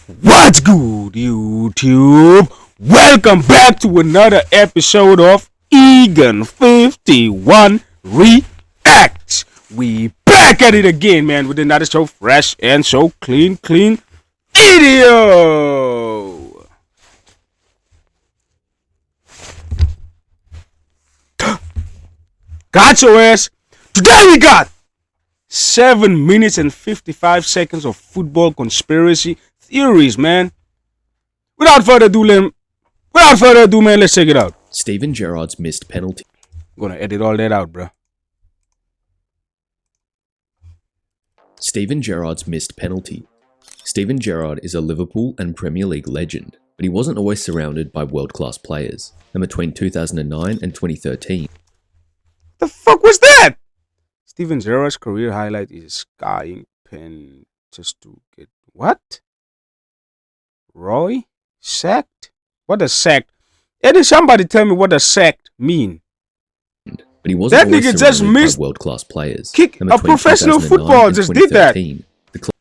What's good, YouTube? Welcome back to another episode of Egan51 Reacts. We back at it again, man, with another so fresh and so clean video. Got your ass. Today we got 7 minutes and 55 seconds of football conspiracy theories, man. Without further ado, man, let's check it out. Steven Gerrard's missed penalty. I'm gonna edit all that out, bro. Steven Gerrard's missed penalty. Steven Gerrard is a Liverpool and Premier League legend, but he wasn't always surrounded by world-class players. And between 2009 and 2013, The fuck was that? Steven Gerrard's career highlight is skying pen just to get what? Roy sacked? What does sacked? Eddie, somebody tell me what does sacked mean? but he wasn't That always nigga just surrounded missed by world-class players. kick. And A between professional 2009 football and just did that. 2013, the club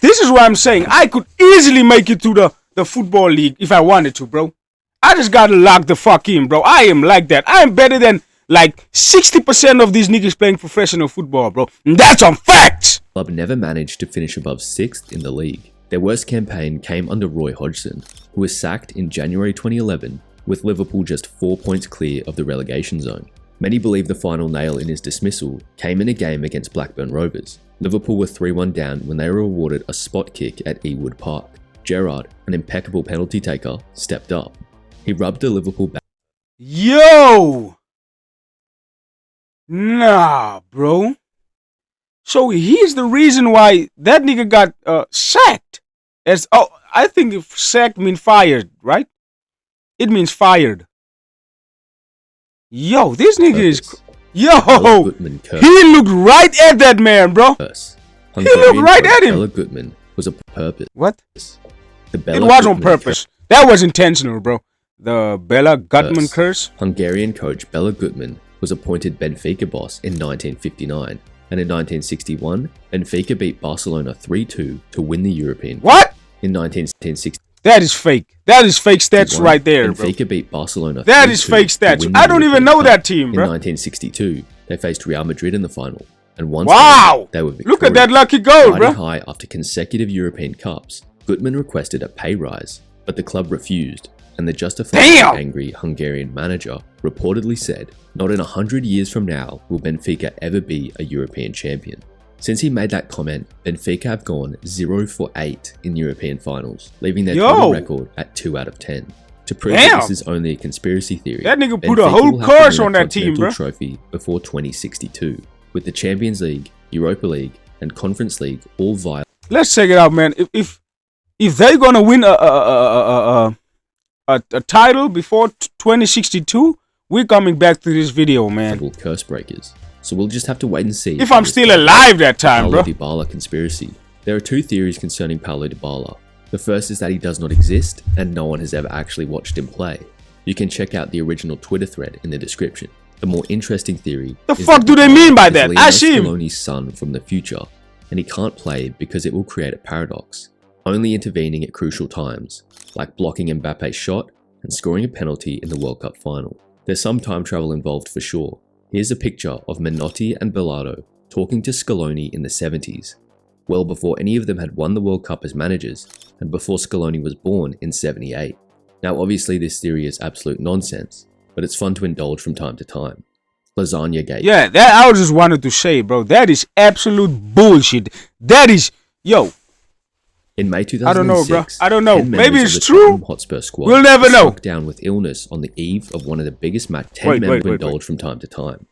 This is what I'm saying. I could easily make it to the football league if I wanted to, bro. I just gotta lock the fuck in, bro. I am like that. I am better than like 60% of these niggas playing professional football, bro. And that's on facts. never managed to finish above 6th in the league. Their worst campaign came under Roy Hodgson, who was sacked in January 2011, with Liverpool just 4 points clear of the relegation zone. Many believe the final nail in his dismissal came in a game against Blackburn Rovers. Liverpool were 3-1 down when they were awarded a spot kick at Ewood Park. Gerrard, an impeccable penalty taker, stepped up. He rubbed the Liverpool back. Yo! Nah, bro. So he's the reason why that nigga got sacked. I think if sacked means fired, right? It means fired. Yo, this nigga is... Yo! Gutman He looked right at that man, bro. He looked right at him. Bella Gutman was a purpose. What? The It Bella was on Gutman purpose. That was intentional, bro. The Bella Gutman curse. Hungarian coach Bella Gutman was appointed Benfica boss in 1959, and in 1961, Benfica beat Barcelona 3-2 to win the European Cup. What? In 1960, That is fake. That is fake stats right there, bro. Benfica beat Barcelona. That is fake stats. I don't even know that team, In bro. 1962, they faced Real Madrid in the final, and once Wow! they were victorious. Look at that lucky goal, Riding bro. high after consecutive European Cups, Gutman requested a pay rise, but the club refused, and the justifiably Damn! angry Hungarian manager reportedly said, "Not in 100 years from now will Benfica ever be a European champion." Since he made that comment, Benfica have gone 0-for-8 in European finals, leaving their total record at 2 out of 10. To prove that this is only a conspiracy theory, That nigga put Benfica a whole will have to curse win a on that team, continental bro. trophy before 2062, with the Champions League, Europa League, and Conference League all via Let's check it out, man. If they're gonna win a title before 2062, we're coming back to this video, man. curse breakers. So we'll just have to wait and see. If I'm still alive that time, Paulo bro. Dybala conspiracy. There are two theories concerning Paulo Dybala. The first is that he does not exist and no one has ever actually watched him play. You can check out the original Twitter thread in the description. The more interesting theory The is fuck that do they Dybala mean by is that? Lionel I see him. Scaloni's son from the future, and he can't play because it will create a paradox, only intervening at crucial times, like blocking Mbappe's shot and scoring a penalty in the World Cup final. There's some time travel involved for sure. Here's a picture of Menotti and Bellardo talking to Scaloni in the 70s, well before any of them had won the World Cup as managers, and before Scaloni was born in 78. Now obviously this theory is absolute nonsense, but it's fun to indulge from time to time. Lasagna Gate. Yeah, that I just wanted to say, bro. That is absolute bullshit. That is, yo. In May 2006, I don't know, bro. I don't know. 10 Maybe members it's of the true. Tottenham Hotspur squad We'll never were know. struck down with illness on the eve of one of the biggest matches. 10 members indulge from time to time.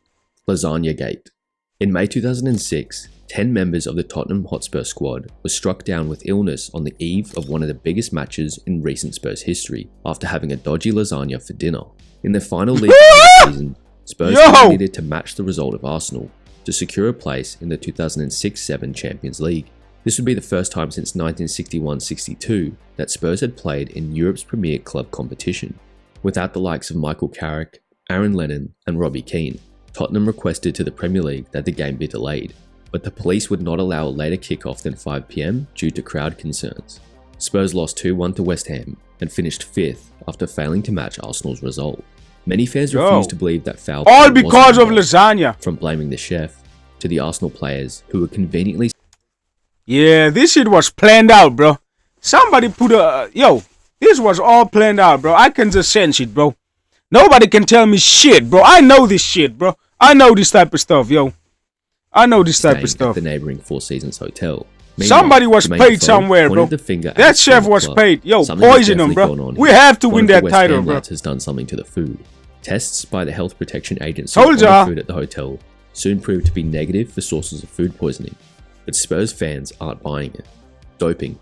Lasagna Gate. In May 2006, 10 members of the Tottenham Hotspur squad were struck down with illness on the eve of one of the biggest matches in recent Spurs history after having a dodgy lasagna for dinner. In their final league season, Spurs needed to match the result of Arsenal to secure a place in the 2006-07 Champions League. This would be the first time since 1961-62 that Spurs had played in Europe's premier club competition. Without the likes of Michael Carrick, Aaron Lennon and Robbie Keane, Tottenham requested to the Premier League that the game be delayed, but the police would not allow a later kickoff than 5 PM due to crowd concerns. Spurs lost 2-1 to West Ham and finished 5th after failing to match Arsenal's result. Many fans refuse to believe that foul play all wasn't because of involved, lasagna. from blaming the chef to the Arsenal players who were conveniently... Yeah, this shit was planned out, bro. Somebody put a... this was all planned out, bro. I can just sense it, bro. Nobody can tell me shit, bro. I know this shit, bro. I know this type of stuff, yo. I know this type of stuff. At the neighboring Four Seasons hotel. Somebody was paid somewhere, bro. That chef was paid. Yo, poison him, bro. We have to win that title, bro. Has done something to the food. Tests by the Health Protection Agency on the food at the hotel soon proved to be negative for sources of food poisoning. But Spurs fans aren't buying it. Doping.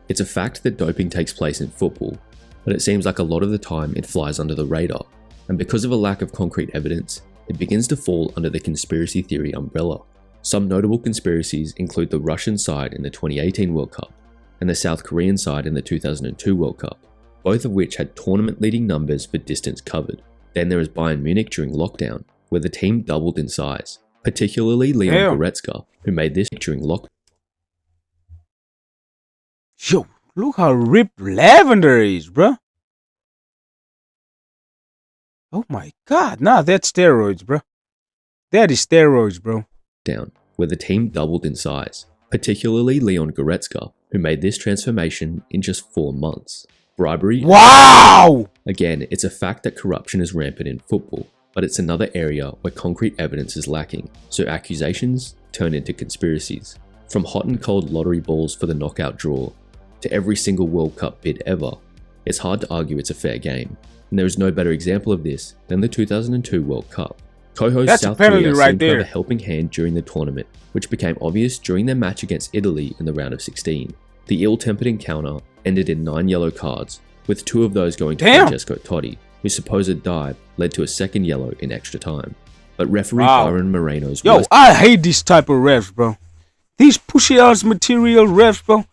It's a fact that doping takes place in football, but it seems like a lot of the time it flies under the radar. And because of a lack of concrete evidence, it begins to fall under the conspiracy theory umbrella. Some notable conspiracies include the Russian side in the 2018 World Cup and the South Korean side in the 2002 World Cup, both of which had tournament-leading numbers for distance covered. Then there is Bayern Munich during lockdown, where the team doubled in size, particularly Leon Goretzka, who made this during lockdown. Yo, look how ripped Lavender is, bruh. Oh my god, nah, that's steroids, bro. That is steroids, bro. Down, where the team doubled in size, particularly Leon Goretzka, who made this transformation in just 4 months. Bribery. Wow! Again, it's a fact that corruption is rampant in football, but it's another area where concrete evidence is lacking, so accusations turn into conspiracies. From hot and cold lottery balls for the knockout draw, to every single World Cup bid ever, it's hard to argue it's a fair game. And there is no better example of this than the 2002 World Cup. Co-host South Korea seemed to have a helping hand during the tournament, which became obvious during their match against Italy in the round of 16. The ill-tempered encounter ended in 9 yellow cards, with 2 of those going to Francesco Totti, whose supposed dive led to a second yellow in extra time. But referee Byron Moreno's... I hate this type of refs, bro. These pushy-ass material refs, bro.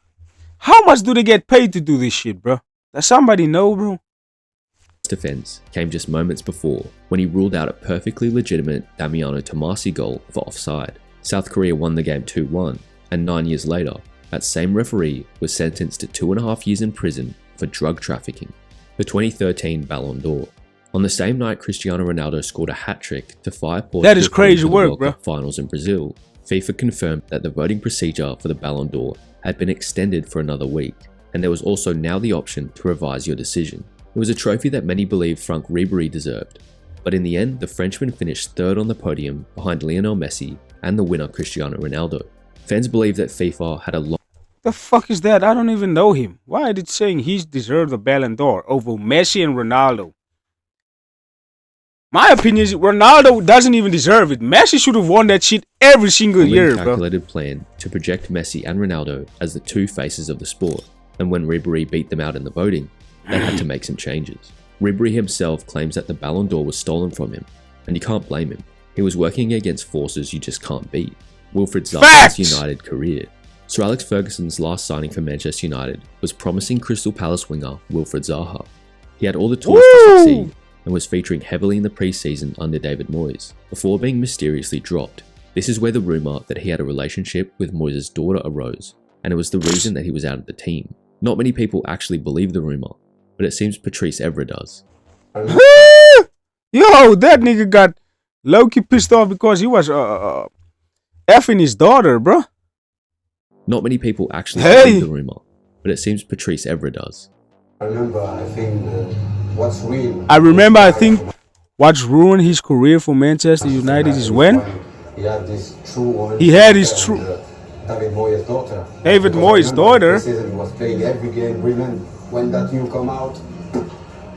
How much do they get paid to do this shit, bro? Does somebody know, bro? Defense came just moments before when he ruled out a perfectly legitimate Damiano Tomasi goal for offside. South Korea won the game 2-1, and 9 years later, that same referee was sentenced to 2.5 years in prison for drug trafficking. The 2013 Ballon d'Or. On the same night Cristiano Ronaldo scored a hat-trick to fire Portugal that is crazy work, bro. Finals in Brazil, FIFA confirmed that the voting procedure for the Ballon d'Or had been extended for another week, and there was also now the option to revise your decision. It was a trophy that many believed Franck Ribéry deserved, but in the end, the Frenchman finished 3rd on the podium behind Lionel Messi and the winner Cristiano Ronaldo. Fans believe that FIFA had a long... The fuck is that? I don't even know him. Why is it saying he deserved the Ballon d'Or over Messi and Ronaldo? My opinion is Ronaldo doesn't even deserve it. Messi should have won that shit every single year, bro. Calculated plan to project Messi and Ronaldo as the 2 faces of the sport, and when Ribéry beat them out in the voting, they had to make some changes. Ribéry himself claims that the Ballon d'Or was stolen from him, and you can't blame him. He was working against forces you just can't beat. Wilfried Zaha's United career. Sir Alex Ferguson's last signing for Manchester United was promising Crystal Palace winger Wilfried Zaha. He had all the tools to succeed and was featuring heavily in the pre-season under David Moyes, before being mysteriously dropped. This is where the rumour that he had a relationship with Moyes' daughter arose, and it was the reason that he was out of the team. Not many people actually believe the rumour, but it seems Patrice Evra does. Yo, that nigga got low-key pissed off because he was effing his daughter, bro. Not many people actually believe the rumour, but it seems Patrice Evra does. I remember, I think what's ruined his career for Manchester United is when he had his true David Moyes' daughter. He was playing every game, brilliant. When that you come out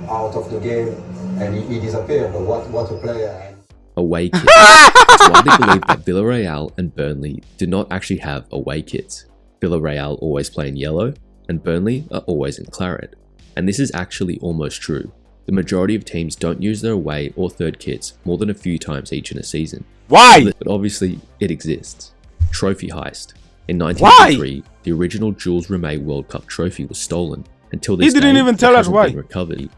of the game and he disappeared. But what a player. Away kits. It's widely believed that Villarreal and Burnley do not actually have away kits. Villarreal always play in yellow, and Burnley are always in claret. And this is actually almost true. The majority of teams don't use their away or third kits more than a few times each in a season. Why? But obviously, it exists. Trophy heist. In 1983, the original Jules Rimet World Cup trophy was stolen. Until this he didn't even tell us why. Recovered.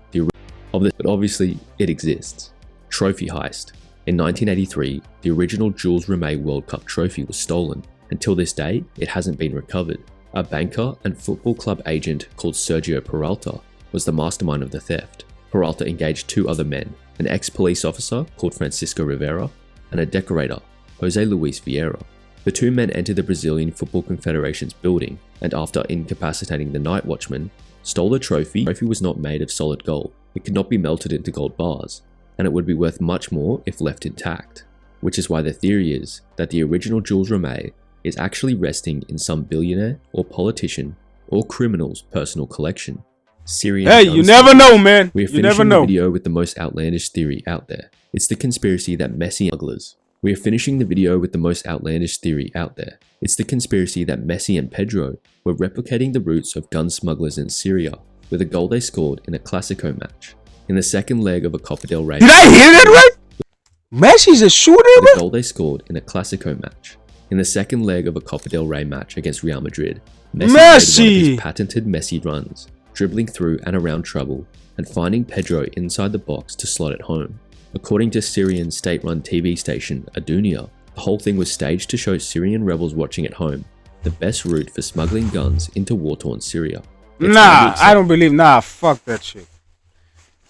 But obviously, it exists. Trophy heist. In 1983, the original Jules Rimet World Cup trophy was stolen. Until this day, it hasn't been recovered. A banker and football club agent called Sergio Peralta was the mastermind of the theft. Peralta engaged 2 other men, an ex-police officer called Francisco Rivera and a decorator, Jose Luis Vieira. The 2 men entered the Brazilian Football Confederation's building and after incapacitating the night watchman, stole the trophy. The trophy was not made of solid gold. It could not be melted into gold bars, and it would be worth much more if left intact. Which is why the theory is that the original Jules Rimet is actually resting in some billionaire or politician or criminal's personal collection. Syrian Hey, you never know, man. We are You never finishing know. the video with the most outlandish theory out there. It's the conspiracy that Messi and smugglers. We are finishing the video with the most outlandish theory out there. It's the conspiracy that Messi and Pedro were replicating the routes of gun smugglers in Syria with a goal they scored in a Clasico match. In the second leg of a Copa del Rey. Did I hear that right? Messi's a shooter, The bro? goal they scored in a Clasico match. In the second leg of a Copa del Rey match against Real Madrid, Messi made one of his patented Messi runs, dribbling through and around trouble and finding Pedro inside the box to slot it home. According to Syrian state-run TV station Adunia, the whole thing was staged to show Syrian rebels watching at home the best route for smuggling guns into war-torn Syria. Nah, I don't believe. Nah, fuck that shit.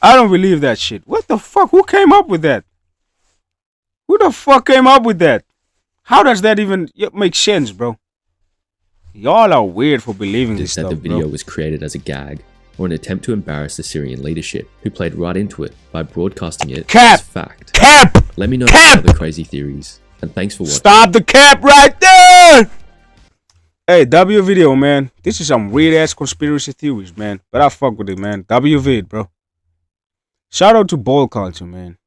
I don't believe that shit. What the fuck? Who came up with that? Who the fuck came up with that? How does that even make sense, bro? Y'all are weird for believing this that stuff, the video bro. was created as a gag or an attempt to embarrass the Syrian leadership, who played right into it by broadcasting it Cap! as fact. Cap! Let me know Cap! other crazy theories, and thanks for watching. Stop the cap right there! Hey, W video, man. This is some weird ass conspiracy theories, man. But I fuck with it, man. W vid, bro. Shout out to ball culture, man.